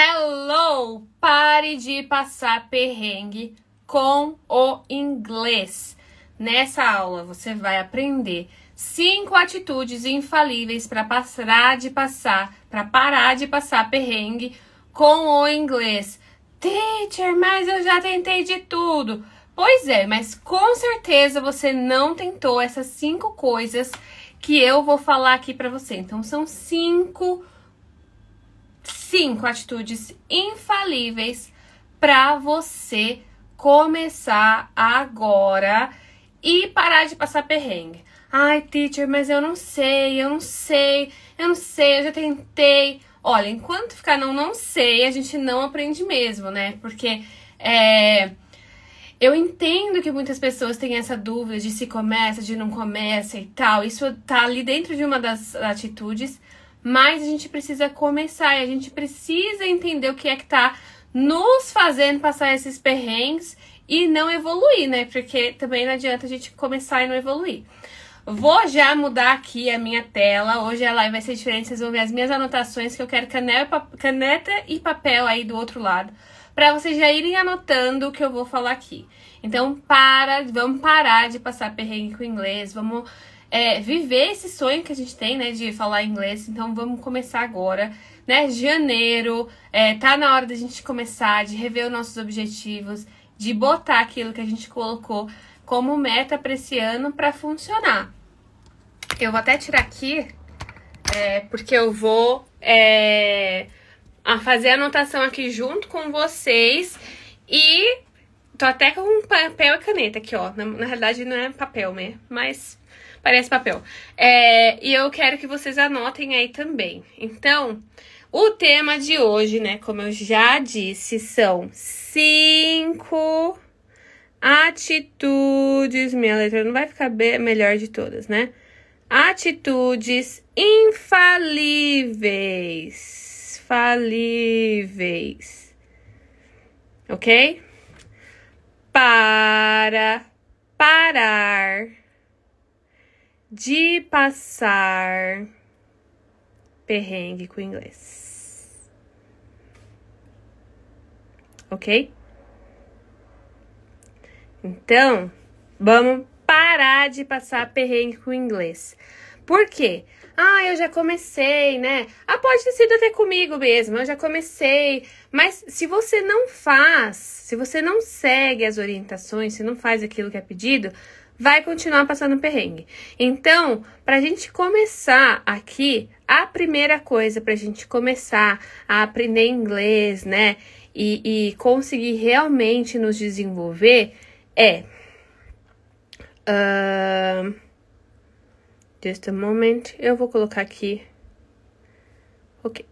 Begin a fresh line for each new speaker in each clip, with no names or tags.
Hello! Pare de passar perrengue com o inglês. Nessa aula você vai aprender 5 atitudes infalíveis para parar de passar perrengue com o inglês. Teacher, mas eu já tentei de tudo. Pois é, mas com certeza você não tentou essas 5 coisas que eu vou falar aqui para você. Então são 5 atitudes infalíveis para você começar agora e parar de passar perrengue. Ai, teacher, mas eu não sei, eu já tentei. Olha, enquanto ficar não sei, a gente não aprende mesmo, né? Porque eu entendo que muitas pessoas têm essa dúvida de se começa, de não começa e tal. Isso tá ali dentro de uma das atitudes, mas a gente precisa começar e a gente precisa entender o que é que tá nos fazendo passar esses perrengues e não evoluir, né? Porque também não adianta a gente começar e não evoluir. Vou já mudar aqui a minha tela. Hoje a live vai ser diferente, vocês vão ver as minhas anotações, que eu quero caneta e papel aí do outro lado, para vocês já irem anotando o que eu vou falar aqui. Então, vamos parar de passar perrengue com o inglês, vamos viver esse sonho que a gente tem, né, de falar inglês. Então, vamos começar agora, né, janeiro, tá na hora da gente começar, de rever os nossos objetivos, de botar aquilo que a gente colocou como meta para esse ano para funcionar. Eu vou até tirar aqui, porque eu vou fazer a anotação aqui junto com vocês e tô até com papel e caneta aqui, ó. Na realidade não é papel, né? Mas parece papel. E eu quero que vocês anotem aí também. Então, o tema de hoje, né, como eu já disse, são 5 atitudes. Minha letra não vai ficar melhor de todas, né? Atitudes infalíveis. Ok? Para parar de passar perrengue com inglês. Ok? Então, vamos parar de passar perrengue com inglês. Por quê? Eu já comecei, né? Pode ter sido até comigo mesmo, eu já comecei. Mas se você não faz, se você não segue as orientações, se não faz aquilo que é pedido, vai continuar passando perrengue. Então, pra gente começar aqui, a primeira coisa pra gente começar a aprender inglês, né? E conseguir realmente nos desenvolver just a moment. Eu vou colocar aqui. Ok.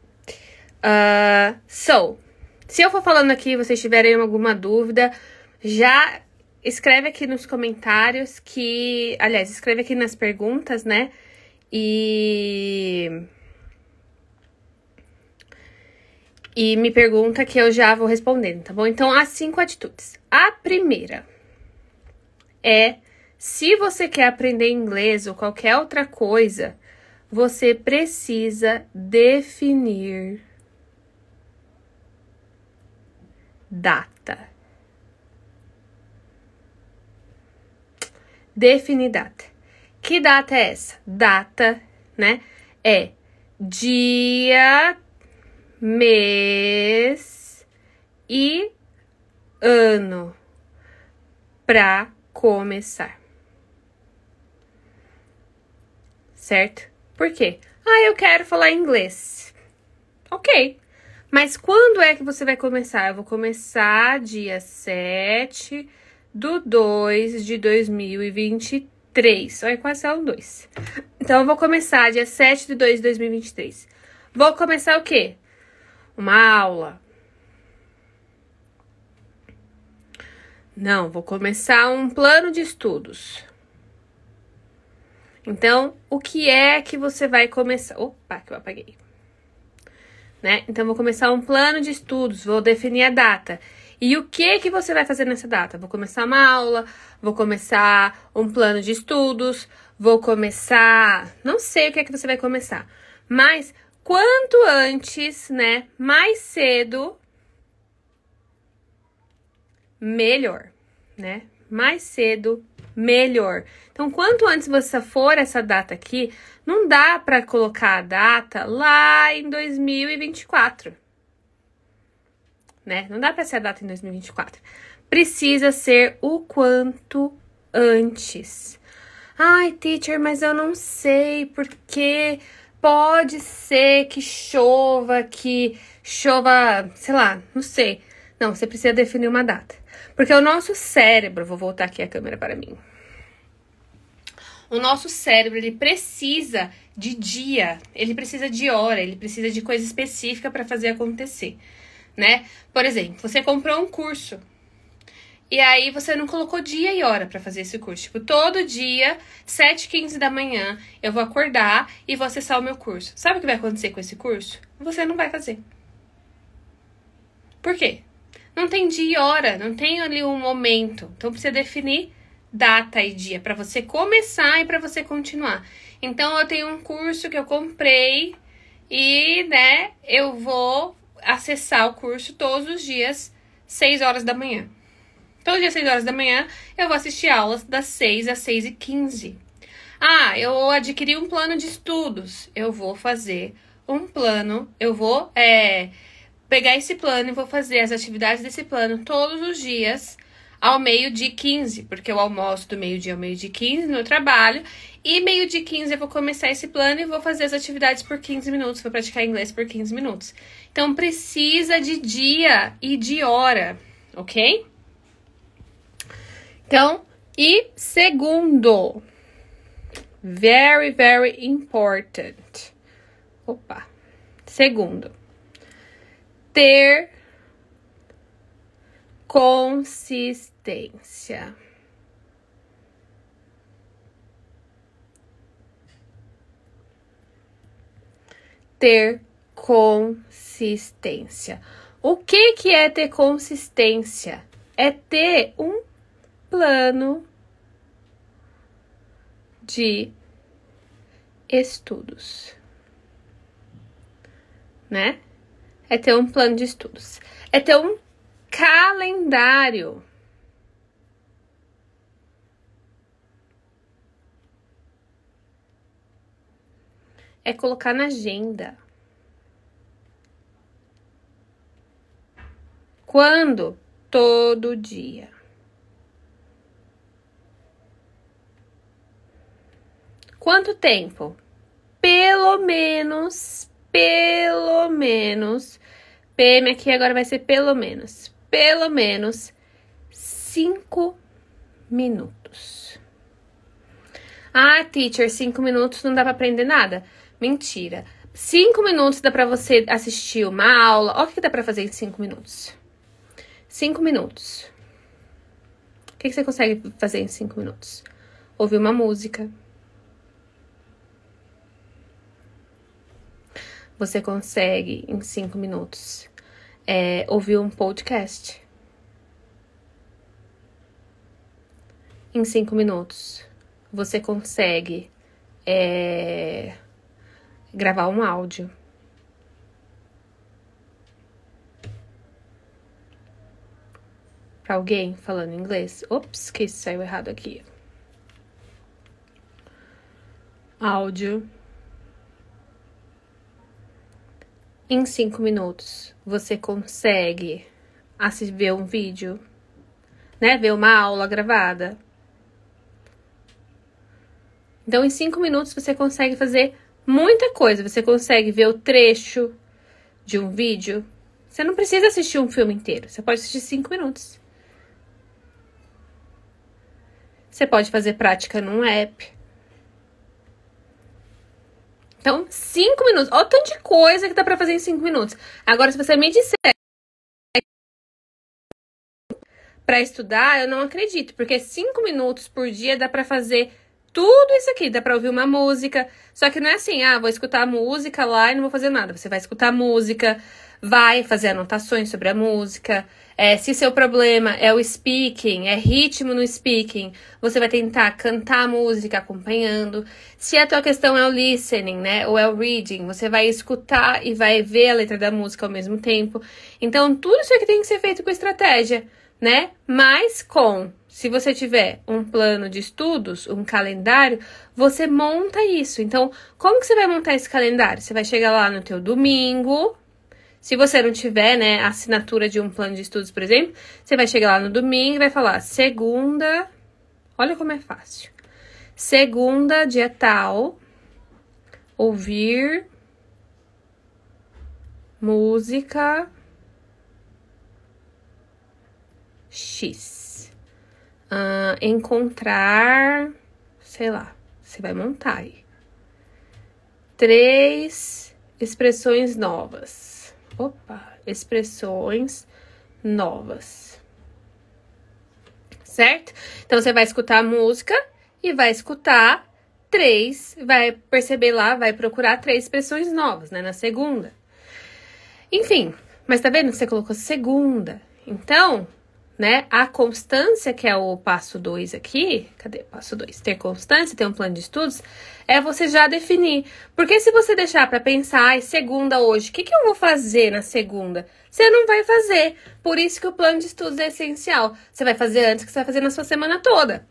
Se eu for falando aqui, vocês tiverem alguma dúvida, já escreve aqui nos comentários aliás, escreve aqui nas perguntas, né? E me pergunta que eu já vou respondendo, tá bom? Então, as 5 atitudes. A primeira se você quer aprender inglês ou qualquer outra coisa, você precisa definir data. Definir data. Que data é essa? Data, né? É dia, mês e ano para começar. Certo? Por quê? Eu quero falar inglês. Ok. Mas quando é que você vai começar? Eu vou começar dia 7/2/2023. Olha, quase é um 2. Então, eu vou começar dia 7/2/2023. Vou começar o quê? Uma aula. Não, vou começar um plano de estudos. Então, o que é que você vai começar? Opa, que eu apaguei. Né? Então, vou começar um plano de estudos, vou definir a data. E o que você vai fazer nessa data? Vou começar uma aula, vou começar um plano de estudos, vou começar... Não sei o que é que você vai começar, mas quanto antes, né, mais cedo, melhor, né? Mais cedo, melhor. Então, quanto antes você for essa data aqui, não dá para colocar a data lá em 2024, né? Não dá para ser a data em 2024. Precisa ser o quanto antes. Ai, teacher, mas eu não sei, porque pode ser que chova, sei lá, não sei. Não, você precisa definir uma data. Porque o nosso cérebro, vou voltar aqui a câmera para mim. O nosso cérebro, ele precisa de dia, ele precisa de hora, ele precisa de coisa específica para fazer acontecer, né? Por exemplo, você comprou um curso e aí você não colocou dia e hora para fazer esse curso. Tipo, todo dia, 7h15 da manhã, eu vou acordar e vou acessar o meu curso. Sabe o que vai acontecer com esse curso? Você não vai fazer. Por quê? Não tem dia e hora, não tem ali um momento. Então, precisa definir data e dia para você começar e para você continuar. Então, eu tenho um curso que eu comprei e, né, eu vou acessar o curso todos os dias, 6 horas da manhã. Todo dia, 6 horas da manhã, eu vou assistir aulas das 6 às 6h15. Ah, eu adquiri um plano de estudos. Eu vou fazer um plano, eu vou pegar esse plano e vou fazer as atividades desse plano todos os dias ao 12h15, porque eu almoço do meio-dia ao 12h15 no trabalho, e 12h15 eu vou começar esse plano e vou fazer as atividades por 15 minutos, vou praticar inglês por 15 minutos. Então, precisa de dia e de hora, ok? Então, e segundo, very, very important. Opa, segundo, ter consistência. Ter consistência. O que é ter consistência? É ter um plano de estudos, né? É ter um plano de estudos. É ter um calendário. É colocar na agenda. Quando? Todo dia. Quanto tempo? Pelo menos, PM aqui agora vai ser pelo menos 5 minutos. Ah, teacher, 5 minutos não dá pra aprender nada. Mentira. 5 minutos dá pra você assistir uma aula. Olha o que dá pra fazer em 5 minutos. 5 minutos. O que você consegue fazer em 5 minutos? Ouvir uma música. Você consegue, em 5 minutos, ouvir um podcast. Em 5 minutos, você consegue gravar um áudio. Para alguém falando inglês. Ops, que isso saiu errado aqui. Áudio. Em 5 minutos, você consegue ver um vídeo, né? Ver uma aula gravada. Então, em 5 minutos, você consegue fazer muita coisa. Você consegue ver o trecho de um vídeo. Você não precisa assistir um filme inteiro. Você pode assistir 5 minutos. Você pode fazer prática num app. Então, 5 minutos. Olha o tanto de coisa que dá pra fazer em 5 minutos. Agora, se você me disser pra estudar, eu não acredito. Porque 5 minutos por dia dá pra fazer tudo isso aqui. Dá pra ouvir uma música. Só que não é assim, vou escutar a música lá e não vou fazer nada. Você vai escutar a música, vai fazer anotações sobre a música. Se seu problema é o speaking, é ritmo no speaking, você vai tentar cantar a música acompanhando. Se a tua questão é o listening, né, ou é o reading, você vai escutar e vai ver a letra da música ao mesmo tempo. Então, tudo isso aqui tem que ser feito com estratégia, né? Mas se você tiver um plano de estudos, um calendário, você monta isso. Então, como que você vai montar esse calendário? Você vai chegar lá no teu domingo. Se você não tiver, né, a assinatura de um plano de estudos, por exemplo, você vai chegar lá no domingo e vai falar, segunda, olha como é fácil. Segunda, dia tal, ouvir música X. Encontrar, sei lá, você vai montar aí. 3 expressões novas. Expressões novas. Certo? Então, você vai escutar a música e vai escutar 3, vai perceber lá, vai procurar 3 expressões novas, né? Na segunda. Enfim, mas tá vendo que você colocou segunda? Então, né, a constância, que é o passo 2 aqui, cadê o passo 2? Ter constância, ter um plano de estudos, é você já definir. Porque se você deixar pra pensar, segunda hoje, o que eu vou fazer na segunda? Você não vai fazer. Por isso que o plano de estudos é essencial. Você vai fazer antes que você vai fazer na sua semana toda.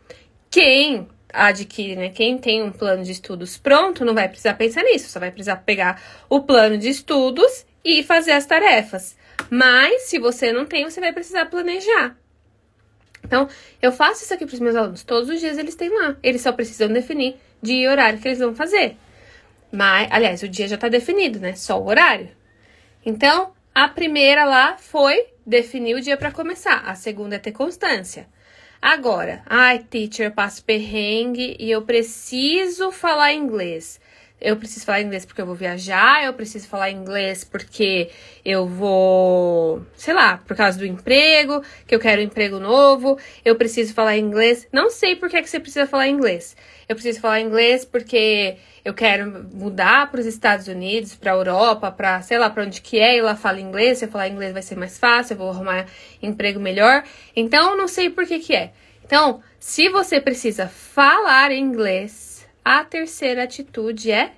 Quem adquire, né, quem tem um plano de estudos pronto, não vai precisar pensar nisso. Só vai precisar pegar o plano de estudos e fazer as tarefas. Mas, se você não tem, você vai precisar planejar. Então, eu faço isso aqui para os meus alunos. Todos os dias eles têm lá. Eles só precisam definir dia e horário que eles vão fazer. Mas, aliás, o dia já está definido, né? Só o horário. Então, a primeira lá foi definir o dia para começar. A segunda é ter constância. Agora, teacher, eu passo perrengue e eu preciso falar inglês. Eu preciso falar inglês porque eu vou viajar, eu preciso falar inglês porque eu vou, sei lá, por causa do emprego, que eu quero um emprego novo, eu preciso falar inglês. Não sei por que você precisa falar inglês. Eu preciso falar inglês porque eu quero mudar para os Estados Unidos, para a Europa, para, sei lá, para onde que é, e lá fala inglês. Se eu falar inglês vai ser mais fácil, eu vou arrumar emprego melhor. Então, não sei por que é. Então, se você precisa falar inglês, a terceira atitude é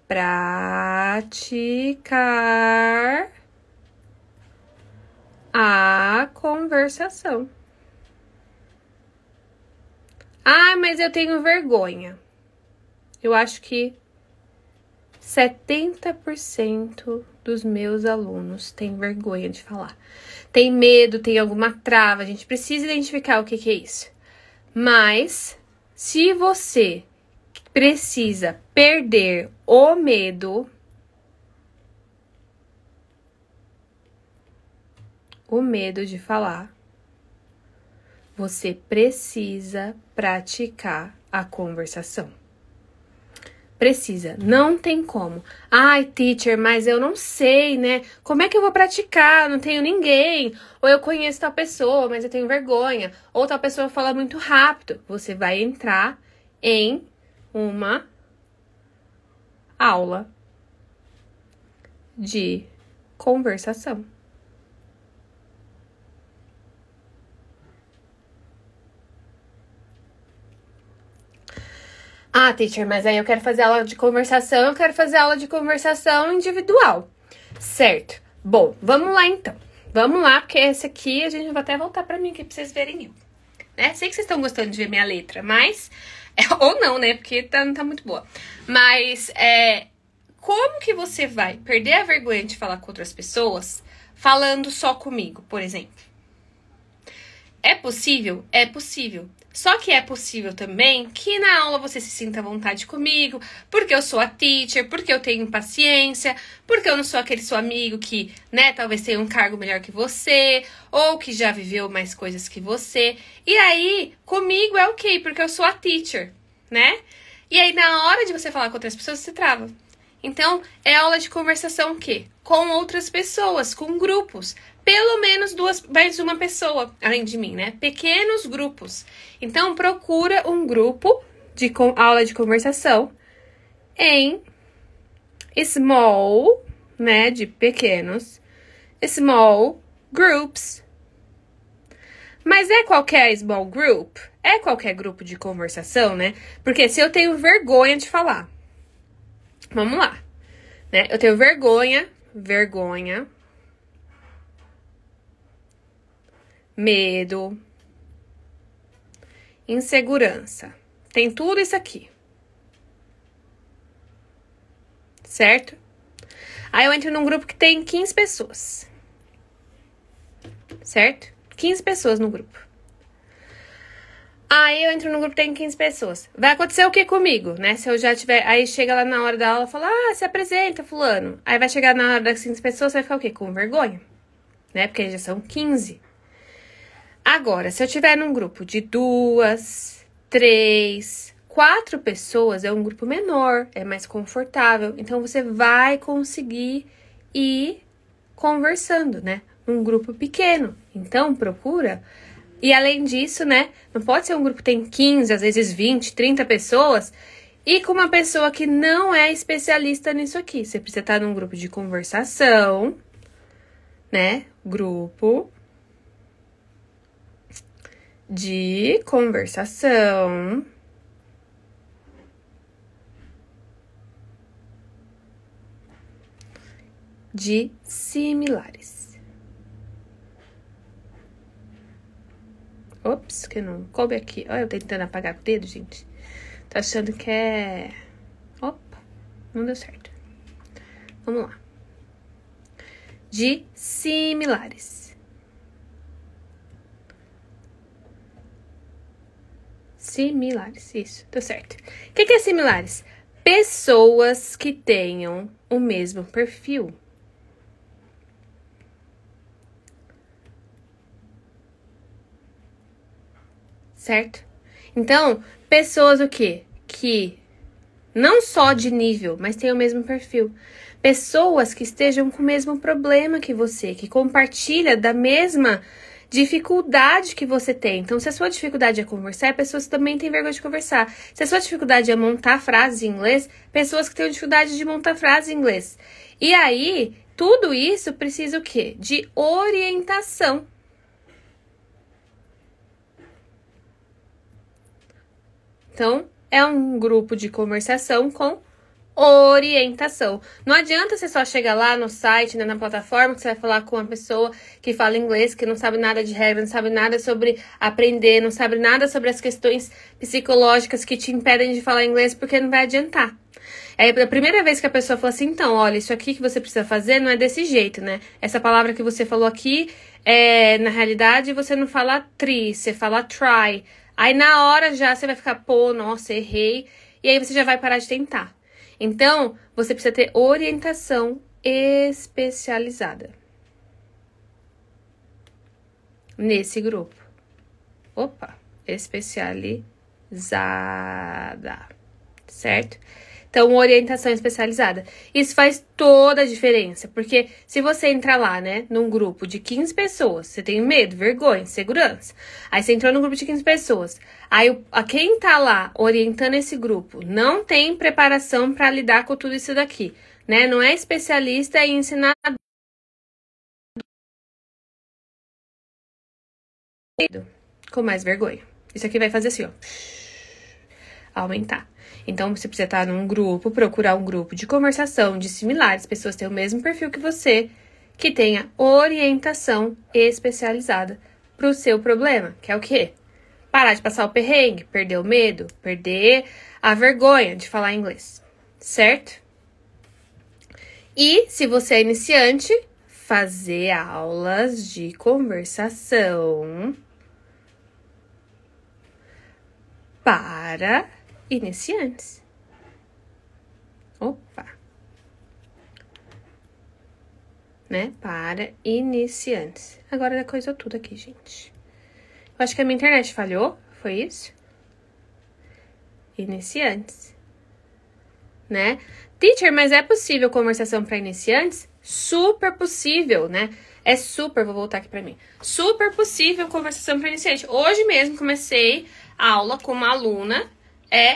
praticar a conversação. Mas eu tenho vergonha. Eu acho que 70% dos meus alunos têm vergonha de falar. Tem medo, tem alguma trava. A gente precisa identificar o que é isso. Mas, se você precisa perder o medo, de falar, você precisa praticar a conversação. Precisa, não tem como. Teacher, mas eu não sei, né? Como é que eu vou praticar? Não tenho ninguém. Ou eu conheço tal pessoa, mas eu tenho vergonha. Ou tal pessoa fala muito rápido. Você vai entrar em uma aula de conversação. Teacher, mas aí eu quero fazer aula de conversação, eu quero fazer aula de conversação individual. Certo. Bom, vamos lá então. Vamos lá, porque esse aqui a gente vai até voltar pra mim aqui pra vocês verem eu. Né? Sei que vocês estão gostando de ver minha letra, mas... ou não, né? Porque não tá muito boa. Mas, como que você vai perder a vergonha de falar com outras pessoas falando só comigo, por exemplo? É possível? É possível. Só que é possível também que na aula você se sinta à vontade comigo, porque eu sou a teacher, porque eu tenho paciência, porque eu não sou aquele seu amigo que, né, talvez tenha um cargo melhor que você, ou que já viveu mais coisas que você. E aí, comigo é ok, porque eu sou a teacher, né? E aí, na hora de você falar com outras pessoas, você trava. Então, é aula de conversação o quê? Com outras pessoas, com grupos. Pelo menos mais uma pessoa, além de mim, né? Pequenos grupos. Então, procura um grupo de aula de conversação em small, né, de pequenos, small groups. Mas é qualquer small group? É qualquer grupo de conversação, né? Porque se eu tenho vergonha de falar, vamos lá, né? Eu tenho vergonha, medo, insegurança. Tem tudo isso aqui. Certo? Aí eu entro num grupo que tem 15 pessoas. Certo? 15 pessoas no grupo. Aí eu entro num grupo que tem 15 pessoas. Vai acontecer o que comigo, né? Se eu já tiver... Aí chega lá na hora da aula e fala, se apresenta, fulano. Aí vai chegar na hora das 15 pessoas, vai ficar o quê? Com vergonha. Né? Porque já são 15. Agora, se eu tiver num grupo de 2, 3, 4 pessoas, é um grupo menor, é mais confortável. Então, você vai conseguir ir conversando, né? Um grupo pequeno. Então, procura. E além disso, né? Não pode ser um grupo que tem 15, às vezes 20, 30 pessoas. E com uma pessoa que não é especialista nisso aqui. Você precisa estar num grupo de conversação, né? Grupo de conversação de similares. Ops, que não coube aqui. Olha, eu tentando apagar com o dedo, gente. Tô achando que é... Opa, não deu certo. Vamos lá. De similares. Similares, isso, deu certo. O que é similares? Pessoas que tenham o mesmo perfil. Certo? Então, pessoas o quê? Que não só de nível, mas tem o mesmo perfil. Pessoas que estejam com o mesmo problema que você, que compartilha da mesma dificuldade que você tem. Então, se a sua dificuldade é conversar, pessoas que também têm vergonha de conversar. Se a sua dificuldade é montar frases em inglês, pessoas que têm dificuldade de montar frases em inglês. E aí, tudo isso precisa o quê? De orientação. Então, é um grupo de conversação com orientação. Não adianta você só chegar lá no site, né, na plataforma, que você vai falar com uma pessoa que fala inglês, que não sabe nada de regra, não sabe nada sobre aprender, não sabe nada sobre as questões psicológicas que te impedem de falar inglês, porque não vai adiantar. Aí, a primeira vez que a pessoa fala assim, então, olha, isso aqui que você precisa fazer não é desse jeito, né? Essa palavra que você falou aqui, na realidade, você não fala try, você fala try. Aí, na hora já, você vai ficar, pô, nossa, errei. E aí, você já vai parar de tentar. Então, você precisa ter orientação especializada nesse grupo. Opa, especializada, certo? Então, orientação especializada. Isso faz toda a diferença, porque se você entrar lá, né, num grupo de 15 pessoas, você tem medo, vergonha, insegurança. Aí você entrou num grupo de 15 pessoas. Aí quem tá lá orientando esse grupo não tem preparação para lidar com tudo isso daqui, né? Não é especialista em ensinar com mais vergonha. Isso aqui vai fazer assim, ó. Aumentar. Então, você precisa estar num grupo, procurar um grupo de conversação de similares, pessoas que têm o mesmo perfil que você, que tenha orientação especializada para o seu problema, que é o quê? Parar de passar o perrengue, perder o medo, perder a vergonha de falar inglês, certo? E, se você é iniciante, fazer aulas de conversação para iniciantes. Opa. Né? Para iniciantes. Agora já coisou tudo aqui, gente. Eu acho que a minha internet falhou. Foi isso? Iniciantes. Né? Teacher, mas é possível conversação para iniciantes? Super possível, né? É super, vou voltar aqui para mim. Super possível conversação para iniciante. Hoje mesmo comecei a aula com uma aluna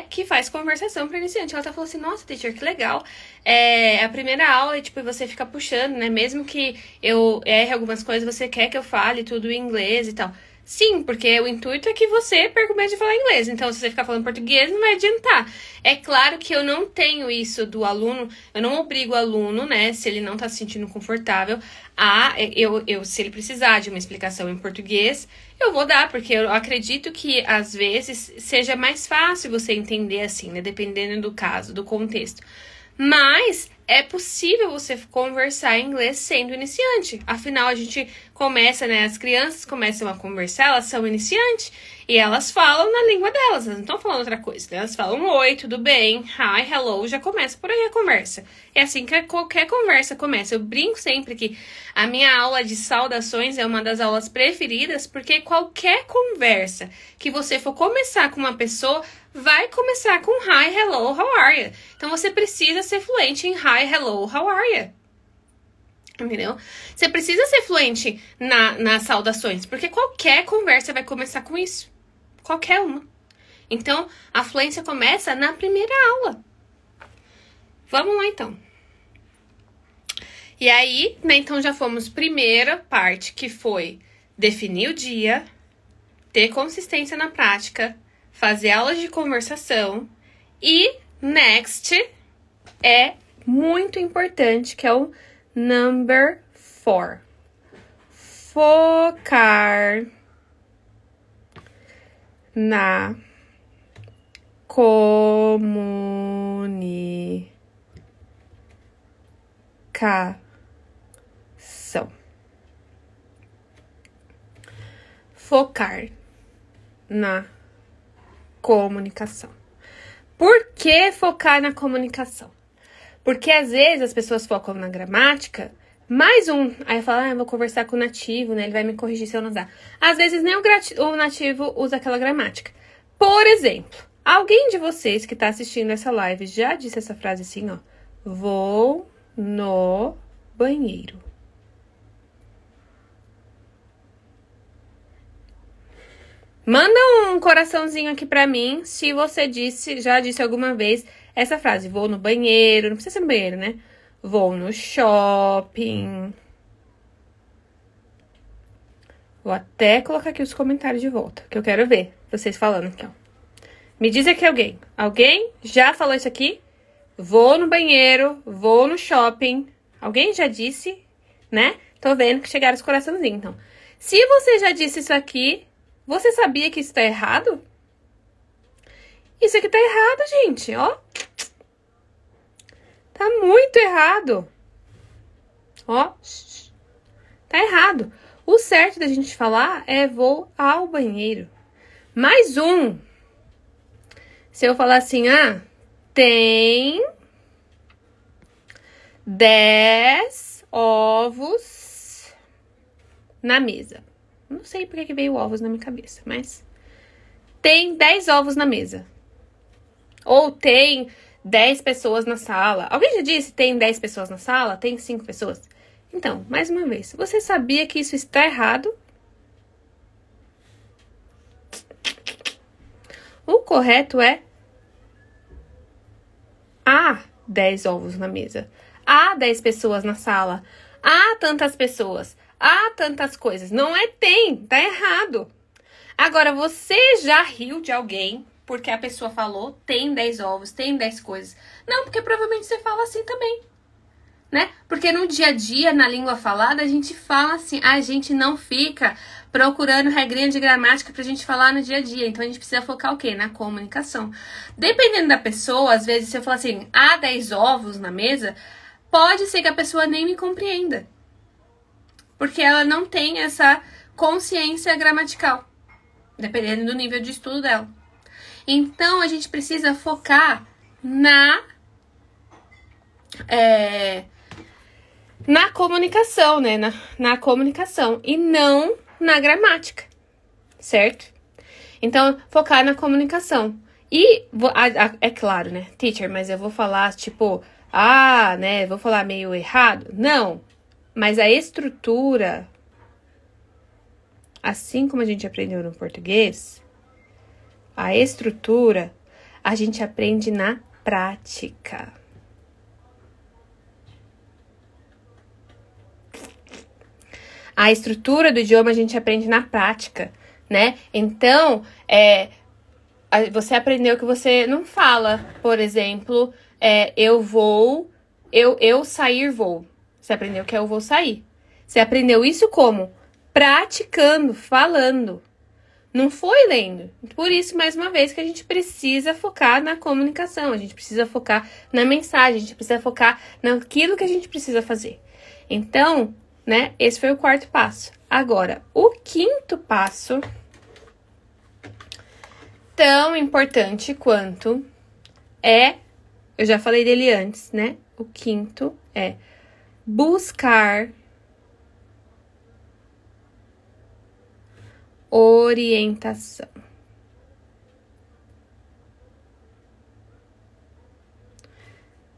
que faz conversação para iniciante. Ela tá falando assim, nossa, teacher, que legal. É a primeira aula, e, tipo, você fica puxando, né? Mesmo que eu erre algumas coisas, você quer que eu fale tudo em inglês e tal. Sim, porque o intuito é que você perca o medo de falar inglês. Então, se você ficar falando português, não vai adiantar. É claro que eu não tenho isso do aluno, eu não obrigo o aluno, né, se ele não tá se sentindo confortável, se ele precisar de uma explicação em português, eu vou dar, porque eu acredito que, às vezes, seja mais fácil você entender assim, né, dependendo do caso, do contexto. Mas é possível você conversar em inglês sendo iniciante. Afinal, a gente começa, né? As crianças começam a conversar, elas são iniciantes e elas falam na língua delas, elas não estão falando outra coisa, né? Elas falam oi, tudo bem, hi, hello, já começa por aí a conversa. É assim que qualquer conversa começa. Eu brinco sempre que a minha aula de saudações é uma das aulas preferidas, porque qualquer conversa que você for começar com uma pessoa, vai começar com hi, hello, how are you? Então, você precisa ser fluente em hi, hello, how are you? Entendeu? Você precisa ser fluente nas saudações, porque qualquer conversa vai começar com isso. Qualquer uma. Então, a fluência começa na primeira aula. Vamos lá, então. E aí, né, então já fomos primeira parte, que foi definir o dia, ter consistência na prática, fazer aulas de conversação. E next é muito importante, que é o number 4. Focar na comunicação. Focar na comunicação. Por que focar na comunicação? Porque às vezes as pessoas focam na gramática, mais aí fala, eu vou conversar com o nativo, né? Ele vai me corrigir se eu não usar. Às vezes nem o nativo usa aquela gramática. Por exemplo, alguém de vocês que tá assistindo essa live já disse essa frase assim, ó. Vou no banheiro. Manda um coraçãozinho aqui pra mim se você já disse alguma vez essa frase. Vou no banheiro, não precisa ser no banheiro, né? Vou no shopping. Vou até colocar aqui os comentários de volta, que eu quero ver vocês falando aqui, ó. Me diz aqui alguém. Alguém já falou isso aqui? Vou no banheiro, vou no shopping. Alguém já disse, né? Tô vendo que chegaram os coraçãozinhos, então. Se você já disse isso aqui, você sabia que isso tá errado? Isso aqui tá errado, gente, ó. Tá muito errado. Ó, tá errado. O certo da gente falar é vou ao banheiro. Mais um. Se eu falar assim, tem 10 ovos na mesa. Não sei porque que veio ovos na minha cabeça, mas tem 10 ovos na mesa. Ou tem 10 pessoas na sala. Alguém já disse tem 10 pessoas na sala? Tem 5 pessoas? Então, mais uma vez, você sabia que isso está errado? O correto é há 10 ovos na mesa. Há 10 pessoas na sala. Há tantas pessoas. Há tantas coisas. Não é tem, tá errado. Agora, você já riu de alguém porque a pessoa falou tem 10 ovos, tem 10 coisas? Não, porque provavelmente você fala assim também, né? Porque no dia a dia, na língua falada, a gente fala assim, a gente não fica procurando regrinha de gramática pra gente falar no dia a dia. Então, a gente precisa focar o quê? Na comunicação. Dependendo da pessoa, às vezes, se eu falar assim, há 10 ovos na mesa, pode ser que a pessoa nem me compreenda. Porque ela não tem essa consciência gramatical, dependendo do nível de estudo dela. Então, a gente precisa focar na comunicação, né? Na comunicação e não na gramática, certo? Então, focar na comunicação. E, é claro, né? Teacher, mas eu vou falar, tipo, né? Vou falar meio errado? Não. Mas a estrutura, assim como a gente aprendeu no português, a estrutura, A gente aprende na prática. A estrutura do idioma a gente aprende na prática, né? Então, você aprendeu que você não fala, por exemplo, eu sair vou. Você aprendeu que eu vou sair. Você aprendeu isso como? Praticando, falando. Não foi lendo. Por isso, mais uma vez, que a gente precisa focar na comunicação. A gente precisa focar na mensagem. A gente precisa focar naquilo que a gente precisa fazer. Então, né? Esse foi o quarto passo. Agora, o quinto passo, tão importante quanto eu já falei dele antes, né? O quinto é buscar orientação.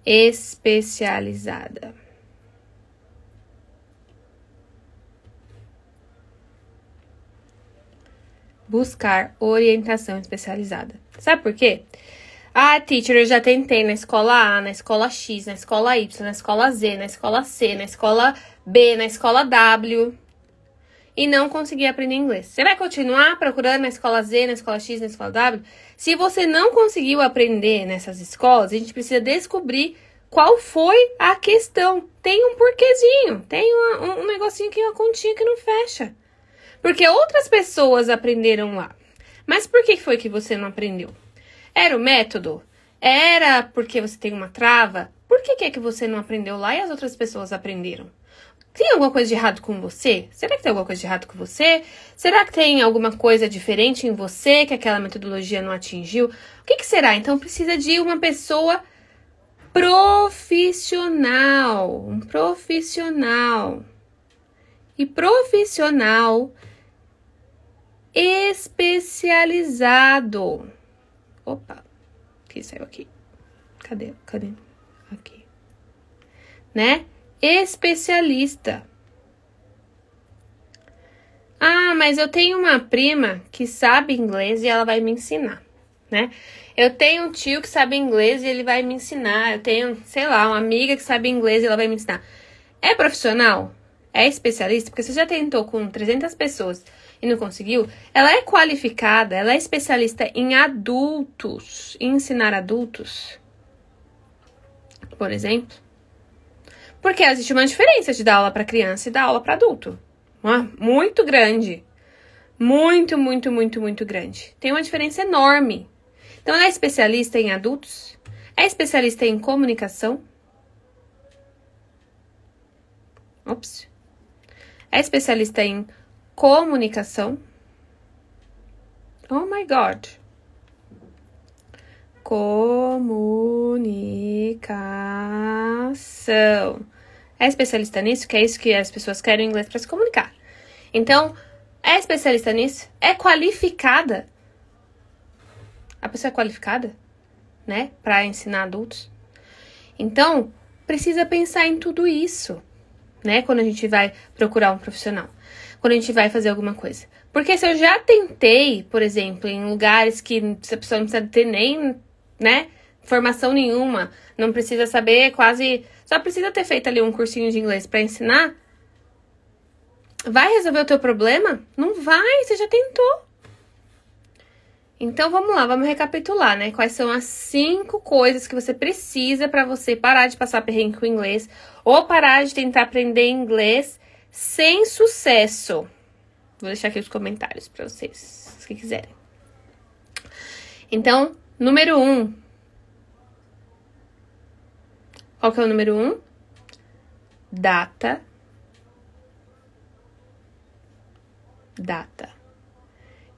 Especializada. Buscar orientação especializada. Sabe por quê? Ah, teacher, eu já tentei na escola A, na escola X, na escola Y, na escola Z, na escola C, na escola B, na escola W e não consegui aprender inglês. Você vai continuar procurando na escola Z, na escola X, na escola W? Se você não conseguiu aprender nessas escolas, a gente precisa descobrir qual foi a questão. Tem um porquezinho, tem um negocinho aqui, uma continha que não fecha. Porque outras pessoas aprenderam lá. Mas por que foi que você não aprendeu? Era o método? Era porque você tem uma trava? Por que é que você não aprendeu lá e as outras pessoas aprenderam? Tem alguma coisa de errado com você? Será que tem alguma coisa de errado com você? Será que tem alguma coisa diferente em você que aquela metodologia não atingiu? O que será? Então precisa de uma pessoa profissional. Um profissional. E profissional especializado. Opa, que saiu aqui. Cadê? Aqui. Né? Especialista. Ah, mas eu tenho uma prima que sabe inglês e ela vai me ensinar, né? Eu tenho um tio que sabe inglês e ele vai me ensinar. Eu tenho, sei lá, uma amiga que sabe inglês e ela vai me ensinar. É profissional? É especialista? Porque você já tentou com 300 pessoas e não conseguiu? Ela é qualificada, ela é especialista em adultos, em ensinar adultos, por exemplo. Porque existe uma diferença de dar aula para criança e dar aula para adulto. Muito grande. Muito, muito, muito, muito grande. Tem uma diferença enorme. Então, ela é especialista em adultos? É especialista em comunicação? Ops. É especialista em comunicação? Oh my God. Comunicação. É especialista nisso, que é isso que as pessoas querem em inglês para se comunicar. Então, é especialista nisso? É qualificada? A pessoa é qualificada, né? Para ensinar adultos. Então, precisa pensar em tudo isso, né? Quando a gente vai procurar um profissional. Quando a gente vai fazer alguma coisa. Porque se eu já tentei, por exemplo, em lugares que a pessoa não precisa ter nem, né? Formação nenhuma, não precisa saber só precisa ter feito ali um cursinho de inglês para ensinar. Vai resolver o teu problema? Não vai, você já tentou. Então vamos lá, vamos recapitular, né? Quais são as 5 coisas que você precisa para você parar de passar perrengue com o inglês ou parar de tentar aprender inglês sem sucesso. Vou deixar aqui os comentários para vocês, se quiserem. Então, número 1. Qual que é o número 1? Data.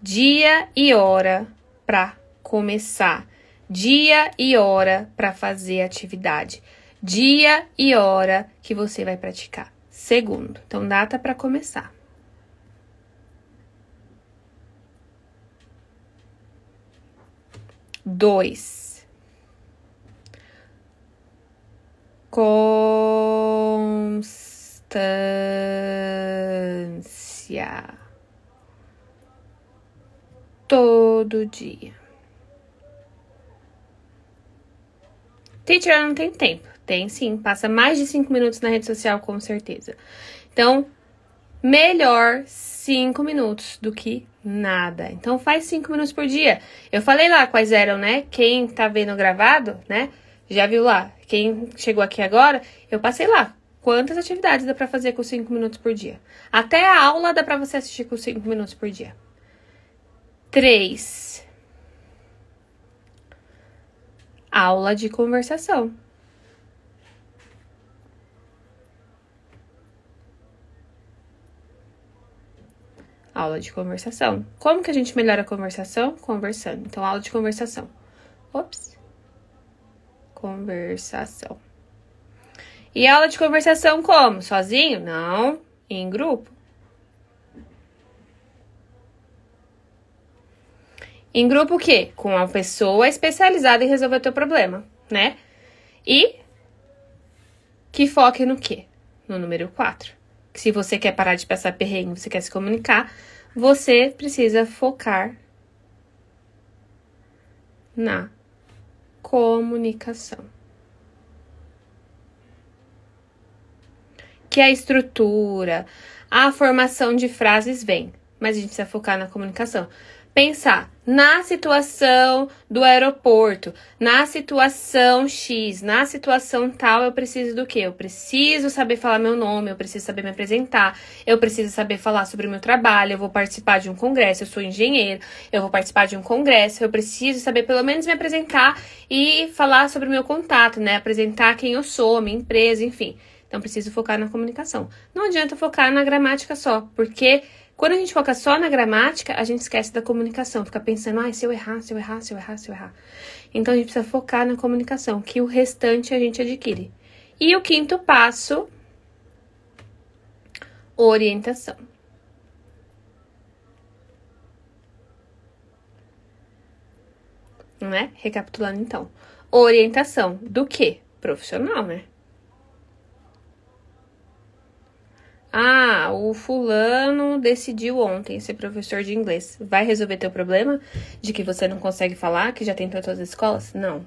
Dia e hora para começar. Dia e hora para fazer a atividade. Dia e hora que você vai praticar. Segundo, então data para começar. Dois. Constância. Todo dia. Teacher, eu não tenho tempo. Tem sim, passa mais de 5 minutos na rede social, com certeza. Então, melhor 5 minutos do que nada. Então, faz 5 minutos por dia. Eu falei lá quais eram, né? Quem tá vendo gravado, né? Já viu lá. Quem chegou aqui agora, eu passei lá. Quantas atividades dá pra fazer com 5 minutos por dia? Até a aula dá pra você assistir com 5 minutos por dia. 3. Aula de conversação. Aula de conversação. Como que a gente melhora a conversação? Conversando. Então, aula de conversação. Ops. Conversação. E aula de conversação como? Sozinho? Não. Em grupo. Em grupo o quê? Com uma pessoa especializada em resolver o teu problema, né? E que foque no quê? No número 4. Que se você quer parar de passar perrengue, você quer se comunicar, você precisa focar na comunicação. Que a estrutura, a formação de frases vem, mas a gente precisa focar na comunicação. Pensar na situação do aeroporto, na situação X, na situação tal, eu preciso do quê? Eu preciso saber falar meu nome, eu preciso saber me apresentar, eu preciso saber falar sobre o meu trabalho, eu vou participar de um congresso, eu sou engenheiro, eu vou participar de um congresso, eu preciso saber pelo menos me apresentar e falar sobre o meu contato, né? Apresentar quem eu sou, a minha empresa, enfim. Então, preciso focar na comunicação. Não adianta focar na gramática só, porque quando a gente foca só na gramática, a gente esquece da comunicação. Fica pensando, se eu errar. Então, a gente precisa focar na comunicação, que o restante a gente adquire. E o 5º passo, orientação. Não é? Recapitulando, então. Orientação do quê? Profissional, né? O fulano decidiu ontem ser professor de inglês. Vai resolver teu problema de que você não consegue falar, que já tentou todas as escolas? Não.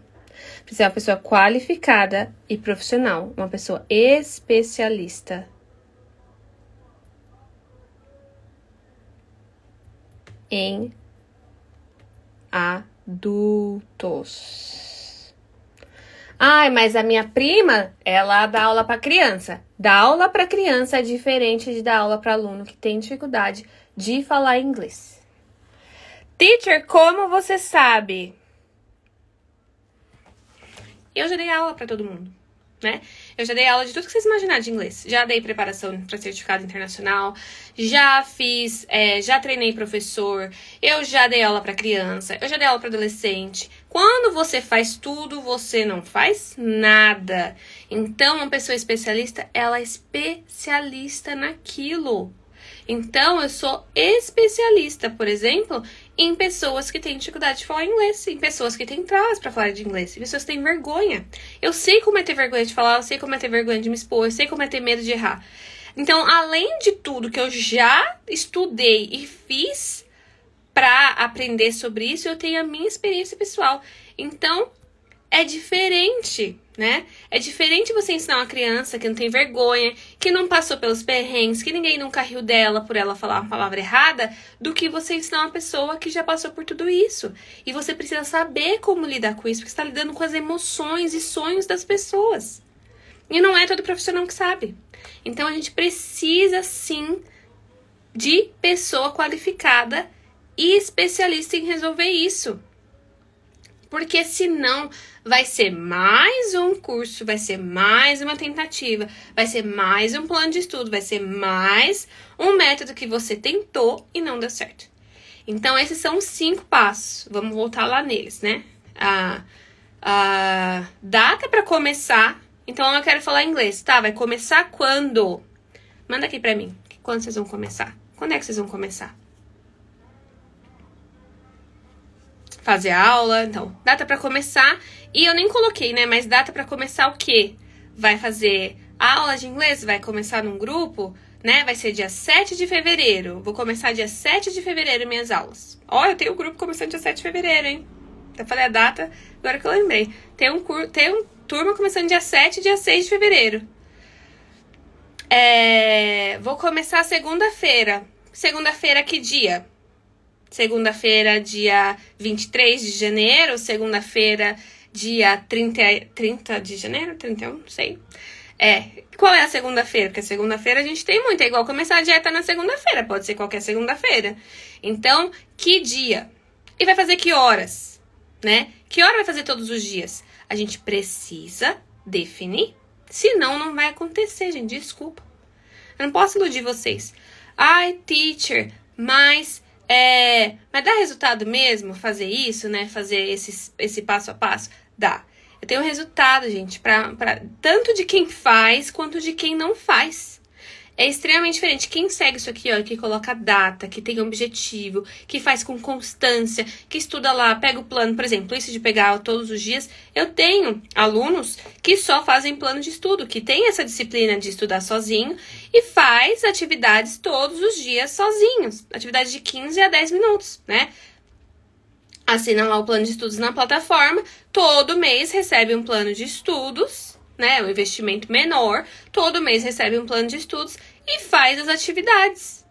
Precisa ser uma pessoa qualificada e profissional. Uma pessoa especialista em adultos. Mas a minha prima, ela dá aula para criança. Dar aula para criança é diferente de dar aula para aluno que tem dificuldade de falar inglês. Teacher, como você sabe? Eu já dei aula para todo mundo, né? Eu já dei aula de tudo que vocês imaginarem de inglês. Já dei preparação para certificado internacional, já fiz, já treinei professor, eu já dei aula para criança, eu já dei aula para adolescente. Quando você faz tudo, você não faz nada. Então, uma pessoa especialista, ela é especialista naquilo. Então, eu sou especialista, por exemplo, em pessoas que têm dificuldade de falar inglês, em pessoas que têm travas para falar de inglês, em pessoas que têm vergonha. Eu sei como é ter vergonha de falar, eu sei como é ter vergonha de me expor, eu sei como é ter medo de errar. Então, além de tudo que eu já estudei e fiz para aprender sobre isso, eu tenho a minha experiência pessoal. Então, é diferente, né? É diferente você ensinar uma criança que não tem vergonha, que não passou pelos perrengues, que ninguém nunca riu dela por ela falar uma palavra errada, do que você ensinar uma pessoa que já passou por tudo isso. E você precisa saber como lidar com isso, porque você está lidando com as emoções e sonhos das pessoas. E não é todo profissional que sabe. Então, a gente precisa, sim, de pessoa qualificada e especialista em resolver isso. Porque senão vai ser mais um curso, vai ser mais uma tentativa, vai ser mais um plano de estudo, vai ser mais um método que você tentou e não deu certo. Então, esses são os 5 passos. Vamos voltar lá neles, né? A data para começar. Então, eu quero falar inglês. Tá, vai começar quando? Manda aqui pra mim. Quando vocês vão começar? Quando é que vocês vão começar? Fazer a aula, então, data pra começar, e eu nem coloquei, né, mas data pra começar o quê? Vai fazer a aula de inglês, vai começar num grupo, né, vai ser dia 7 de fevereiro, vou começar dia 7 de fevereiro minhas aulas. Eu tenho um grupo começando dia 7 de fevereiro, hein, eu falei a data, agora que eu lembrei, tem um turma começando dia 7 e dia 6 de fevereiro. Vou começar segunda-feira. Segunda-feira, que dia? Segunda-feira, dia 23 de janeiro. Segunda-feira, dia 30 de janeiro? 31? Não sei. Qual é a segunda-feira? Porque segunda-feira a gente tem muito. É igual começar a dieta na segunda-feira. Pode ser qualquer segunda-feira. Então, que dia? E vai fazer que horas? Né? Que hora vai fazer todos os dias? A gente precisa definir. Senão, não vai acontecer, gente. Desculpa. Eu não posso iludir vocês. Ai, teacher, mas dá resultado mesmo fazer isso, né? Fazer esse passo a passo? Dá. Eu tenho resultado, gente, tanto de quem faz quanto de quem não faz. É extremamente diferente. Quem segue isso aqui, ó, que coloca data, que tem objetivo, que faz com constância, que estuda lá, pega o plano, por exemplo, isso de pegar todos os dias. Eu tenho alunos que só fazem plano de estudo, que tem essa disciplina de estudar sozinho e faz atividades todos os dias sozinhos. Atividades de 15 a 10 minutos, né? Assinam lá o plano de estudos na plataforma, todo mês recebe um plano de estudos, né? Um investimento menor, todo mês recebe um plano de estudos e faz as atividades.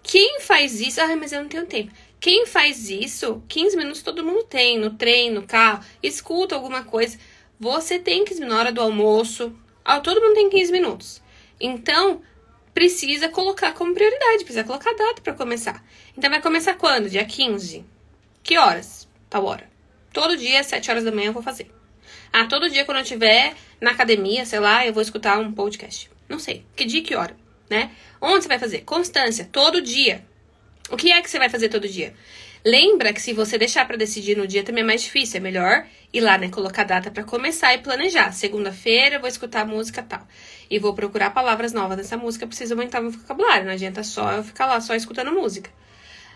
Quem faz isso? Ai, mas eu não tenho tempo. Quem faz isso, 15 minutos todo mundo tem, no trem, no carro, escuta alguma coisa. Você tem 15 minutos na hora do almoço, todo mundo tem 15 minutos. Então, precisa colocar como prioridade, precisa colocar data para começar. Então, vai começar quando? Dia 15. Que horas? Tal hora. Todo dia, 7 horas da manhã, eu vou fazer. Todo dia, quando eu estiver na academia, sei lá, eu vou escutar um podcast. Não sei. Que dia, que hora, né? Onde você vai fazer? Constância. Todo dia. O que é que você vai fazer todo dia? Lembra que se você deixar pra decidir no dia também é mais difícil. É melhor ir lá, né? Colocar data pra começar e planejar. Segunda-feira eu vou escutar música tal. E vou procurar palavras novas nessa música. Preciso aumentar meu vocabulário. Não adianta só eu ficar lá só escutando música.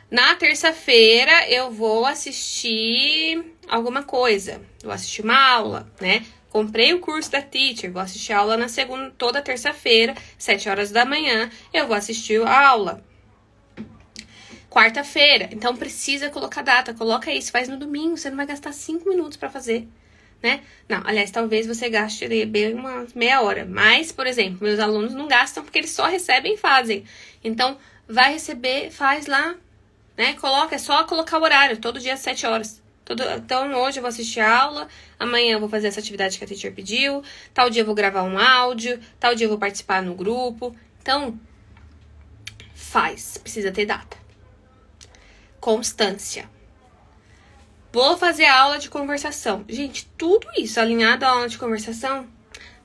Na terça-feira, eu vou assistir alguma coisa. Vou assistir uma aula, né? Comprei o curso da Teacher, vou assistir a aula na segunda, toda terça-feira, 7 horas da manhã, eu vou assistir a aula. Quarta-feira, então precisa colocar data, coloca isso, faz no domingo, você não vai gastar 5 minutos pra fazer, né? Não, aliás, talvez você gaste bem uma meia hora, mas, por exemplo, meus alunos não gastam porque eles só recebem e fazem. Então, vai receber, faz lá, né? Coloca, é só colocar o horário, todo dia às 7 horas. Então, hoje eu vou assistir a aula, amanhã eu vou fazer essa atividade que a teacher pediu, tal dia eu vou gravar um áudio, tal dia eu vou participar no grupo. Então, precisa ter data. Constância. Vou fazer a aula de conversação. Gente, tudo isso alinhado à aula de conversação,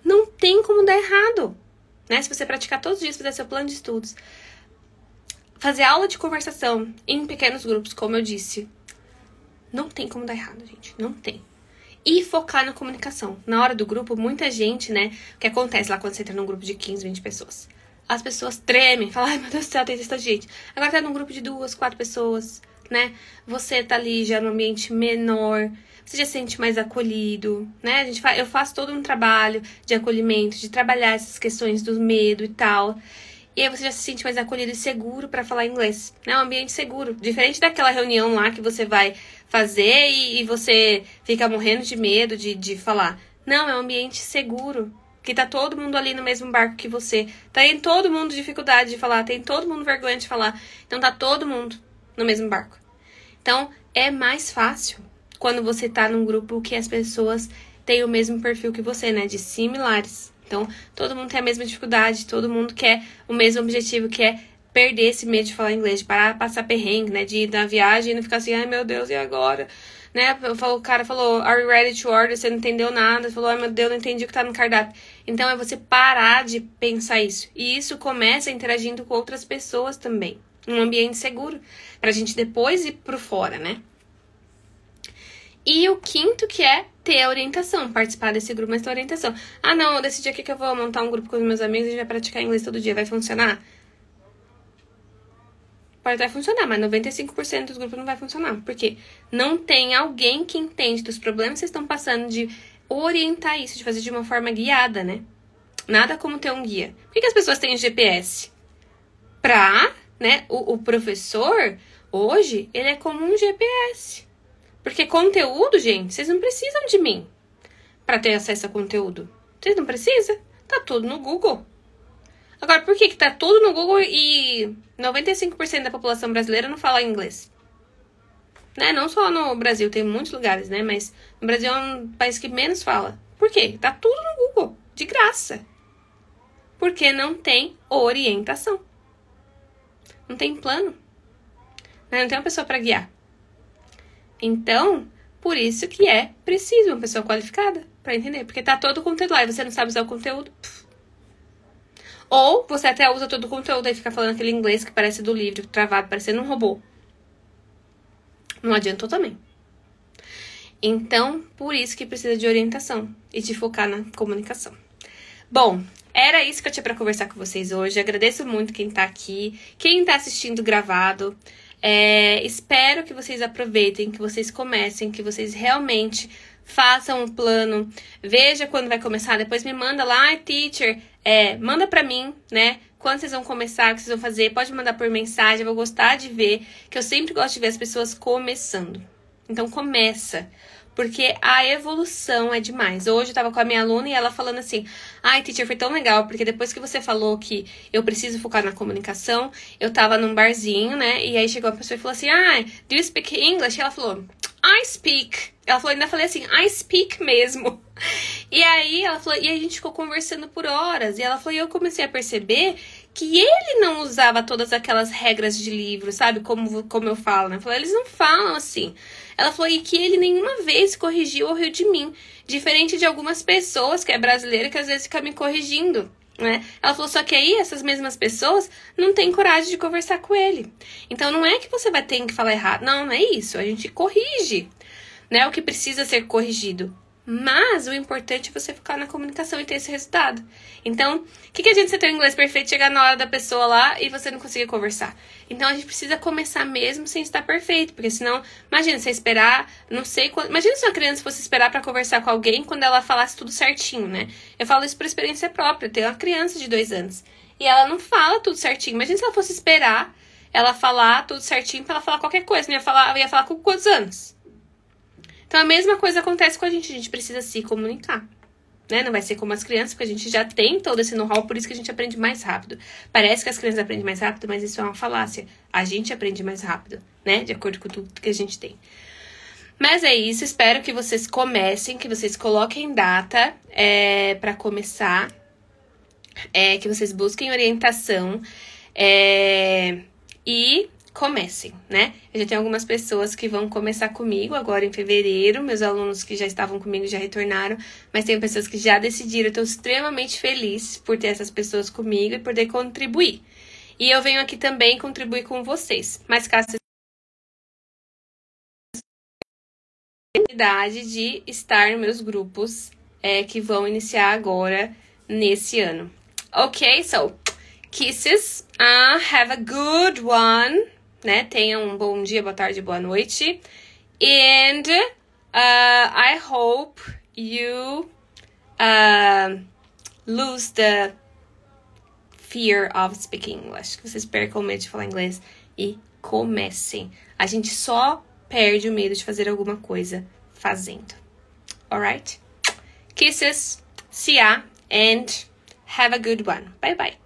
não tem como dar errado, né? Se você praticar todos os dias, fizer seu plano de estudos. Fazer aula de conversação em pequenos grupos, como eu disse, não tem como dar errado, gente. Não tem. E focar na comunicação. Na hora do grupo, muita gente, né? O que acontece lá quando você entra num grupo de 15, 20 pessoas? As pessoas tremem, falam, ai meu Deus do céu, tem tanta gente. Agora tá num grupo de 2, 4 pessoas, né? Você tá ali já num ambiente menor, você já se sente mais acolhido, né? Eu faço todo um trabalho de acolhimento, de trabalhar essas questões do medo e tal. E aí você já se sente mais acolhido e seguro pra falar inglês, né? Um ambiente seguro. Diferente daquela reunião lá que você vai fazer e você fica morrendo de medo de falar. Não, é um ambiente seguro. Que tá todo mundo ali no mesmo barco que você. Tem todo mundo dificuldade de falar, tem todo mundo vergonha de falar. Então tá todo mundo no mesmo barco. Então é mais fácil quando você tá num grupo que as pessoas têm o mesmo perfil que você, né? De similares. Então, todo mundo tem a mesma dificuldade, todo mundo quer o mesmo objetivo, que é perder esse medo de falar inglês, de parar de passar perrengue, né? De ir na viagem e não ficar assim, ai meu Deus, e agora? Né? O cara falou, are you ready to order? Você não entendeu nada, você falou, ai meu Deus, não entendi o que tá no cardápio. Então, é você parar de pensar isso. E isso começa interagindo com outras pessoas também. Um ambiente seguro, pra gente depois ir pro fora, né? E o quinto que é ter a orientação, participar desse grupo, mas ter orientação. Ah, não, eu decidi aqui que eu vou montar um grupo com os meus amigos e a gente vai praticar inglês todo dia. Vai funcionar? Pode até funcionar, mas 95% dos grupos não vai funcionar. Porque não tem alguém que entende dos problemas que vocês estão passando, de orientar isso, de fazer de uma forma guiada, né? Nada como ter um guia. Por que as pessoas têm GPS? Né, o professor, hoje, ele é como um GPS. Porque conteúdo, gente, vocês não precisam de mim. para ter acesso a conteúdo. Vocês não precisam. Tá tudo no Google. Agora, por que tá tudo no Google e 95% da população brasileira não fala inglês? Né? Não só no Brasil, tem muitos lugares, né? Mas no Brasil é um país que menos fala. Por quê? Tá tudo no Google, de graça. Porque não tem orientação. Não tem plano. Né? Não tem uma pessoa para guiar. Então, por isso que é preciso uma pessoa qualificada para entender. Porque tá todo o conteúdo lá e você não sabe usar o conteúdo. Ou você até usa todo o conteúdo e fica falando aquele inglês que parece do livro, travado, parecendo um robô. Não adiantou também. Então, por isso que precisa de orientação e de focar na comunicação. Bom, era isso que eu tinha para conversar com vocês hoje. Agradeço muito quem tá aqui, quem tá assistindo gravado. Espero que vocês aproveitem, que vocês comecem, que vocês realmente façam um plano. Veja quando vai começar, depois me manda lá, teacher, manda pra mim, né? Quando vocês vão começar, o que vocês vão fazer, pode mandar por mensagem, eu vou gostar de ver, que eu sempre gosto de ver as pessoas começando. Então começa, porque a evolução é demais. Hoje eu tava com a minha aluna e ela falando assim, ai, teacher, foi tão legal, porque depois que você falou que eu preciso focar na comunicação, eu tava num barzinho, né, e aí chegou uma pessoa e falou assim, do you speak English? E ela falou, I speak. Ela falou, ainda falei assim, I speak mesmo. E aí ela falou, e aí a gente ficou conversando por horas. E ela falou, e eu comecei a perceber que ele não usava todas aquelas regras de livro, sabe? Como eu falo, né? Ela falou, eles não falam assim. Ela falou, e que ele nenhuma vez corrigiu ou riu de mim. Diferente de algumas pessoas que é brasileira que às vezes fica me corrigindo, né? Ela falou, só que aí essas mesmas pessoas não têm coragem de conversar com ele. Então não é que você vai ter que falar errado. Não é isso. A gente corrige, né? O que precisa ser corrigido. Mas o importante é você focar na comunicação e ter esse resultado. Então, o que adianta você ter um inglês perfeito, chegar na hora da pessoa lá e você não conseguir conversar? Então, a gente precisa começar mesmo sem estar perfeito. Porque senão, imagina você esperar, não sei quando... Imagina se uma criança fosse esperar pra conversar com alguém quando ela falasse tudo certinho, né? Eu falo isso por experiência própria. Eu tenho uma criança de 2 anos e ela não fala tudo certinho. Imagina se ela fosse esperar ela falar tudo certinho pra ela falar qualquer coisa. Eu ia falar com quantos anos? Então, a mesma coisa acontece com a gente precisa se comunicar, né? Não vai ser como as crianças, porque a gente já tem todo esse know-how, por isso que a gente aprende mais rápido. Parece que as crianças aprendem mais rápido, mas isso é uma falácia. A gente aprende mais rápido, né? De acordo com tudo que a gente tem. Mas é isso, espero que vocês comecem, que vocês coloquem data para começar, que vocês busquem orientação e... comecem, né? Eu já tenho algumas pessoas que vão começar comigo agora em fevereiro. Meus alunos que já estavam comigo já retornaram. Mas tem pessoas que já decidiram. Eu tô extremamente feliz por ter essas pessoas comigo e poder contribuir. E eu venho aqui também contribuir com vocês. Mas caso vocês tenham a oportunidade de estar nos meus grupos que vão iniciar agora nesse ano. Ok? So, kisses. Have a good one. Né? Tenham um bom dia, boa tarde, boa noite. And I hope you lose the fear of speaking English. Que vocês percam o medo de falar inglês e comecem. A gente só perde o medo de fazer alguma coisa fazendo. Alright? Kisses, see ya, and have a good one. Bye bye.